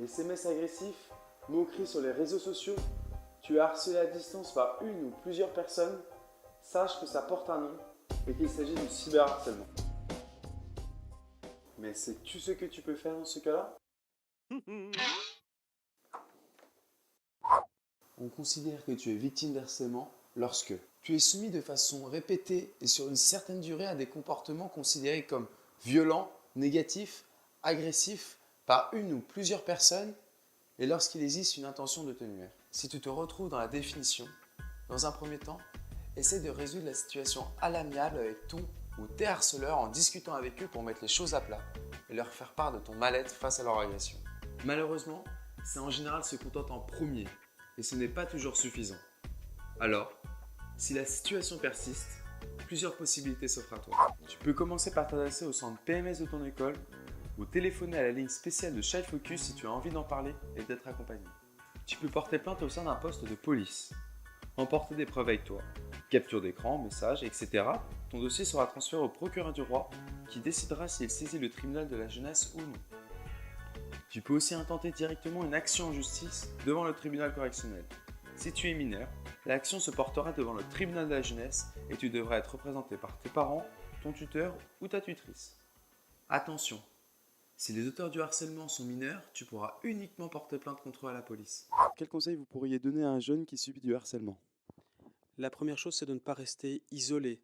SMS agressifs, moqueries sur les réseaux sociaux, tu es harcelé à distance par une ou plusieurs personnes, sache que ça porte un nom et qu'il s'agit du cyberharcèlement. Mais sais-tu ce que tu peux faire dans ce cas-là? On considère que tu es victime d'harcèlement lorsque tu es soumis de façon répétée et sur une certaine durée à des comportements considérés comme violents, négatifs, agressifs par une ou plusieurs personnes et lorsqu'il existe une intention de te nuire. Si tu te retrouves dans la définition, dans un premier temps, essaie de résoudre la situation à l'amiable avec ton ou tes harceleurs en discutant avec eux pour mettre les choses à plat et leur faire part de ton mal-être face à leur agression. Malheureusement, c'est en général se contente en premier et ce n'est pas toujours suffisant. Alors, si la situation persiste, plusieurs possibilités s'offrent à toi. Tu peux commencer par t'adresser au centre PMS de ton école ou téléphoner à la ligne spéciale de Child Focus si tu as envie d'en parler et d'être accompagné. Tu peux porter plainte au sein d'un poste de police, emporter des preuves avec toi, capture d'écran, messages, etc. Ton dossier sera transféré au procureur du roi qui décidera s'il saisit le tribunal de la jeunesse ou non. Tu peux aussi intenter directement une action en justice devant le tribunal correctionnel. Si tu es mineur, l'action se portera devant le tribunal de la jeunesse et tu devras être représenté par tes parents, ton tuteur ou ta tutrice. Attention, si les auteurs du harcèlement sont mineurs, tu pourras uniquement porter plainte contre eux à la police. Quel conseil vous pourriez donner à un jeune qui subit du harcèlement? La première chose, c'est de ne pas rester isolé.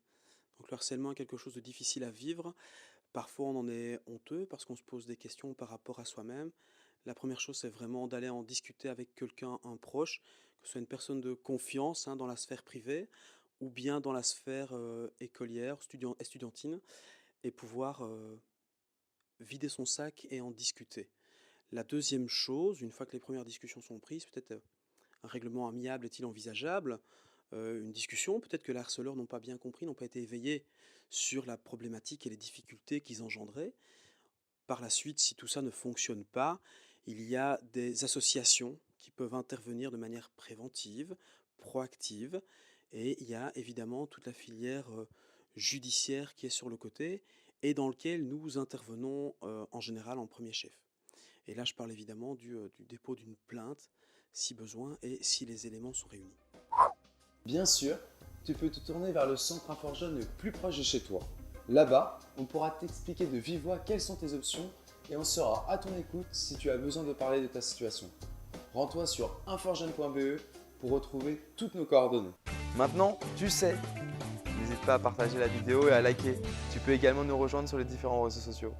Donc le harcèlement est quelque chose de difficile à vivre. Parfois, on en est honteux parce qu'on se pose des questions par rapport à soi-même. La première chose, c'est vraiment d'aller en discuter avec quelqu'un, un proche, que ce soit une personne de confiance dans la sphère privée ou bien dans la sphère écolière, estudiantine, et pouvoir vider son sac et en discuter. La deuxième chose, une fois que les premières discussions sont prises, peut-être un règlement amiable est-il envisageable? Une discussion, peut-être que les harceleurs n'ont pas bien compris, n'ont pas été éveillés sur la problématique et les difficultés qu'ils engendraient. Par la suite, si tout ça ne fonctionne pas, il y a des associations qui peuvent intervenir de manière préventive, proactive, et il y a évidemment toute la filière judiciaire qui est sur le côté et dans lequel nous intervenons en général en premier chef. Et là, je parle évidemment du dépôt d'une plainte si besoin et si les éléments sont réunis. Bien sûr, tu peux te tourner vers le centre InfoJeune le plus proche de chez toi. Là-bas, on pourra t'expliquer de vive voix quelles sont tes options et on sera à ton écoute si tu as besoin de parler de ta situation. Rends-toi sur inforjeune.be pour retrouver toutes nos coordonnées. Maintenant, tu sais. N'hésite pas à partager la vidéo et à liker. Tu peux également nous rejoindre sur les différents réseaux sociaux.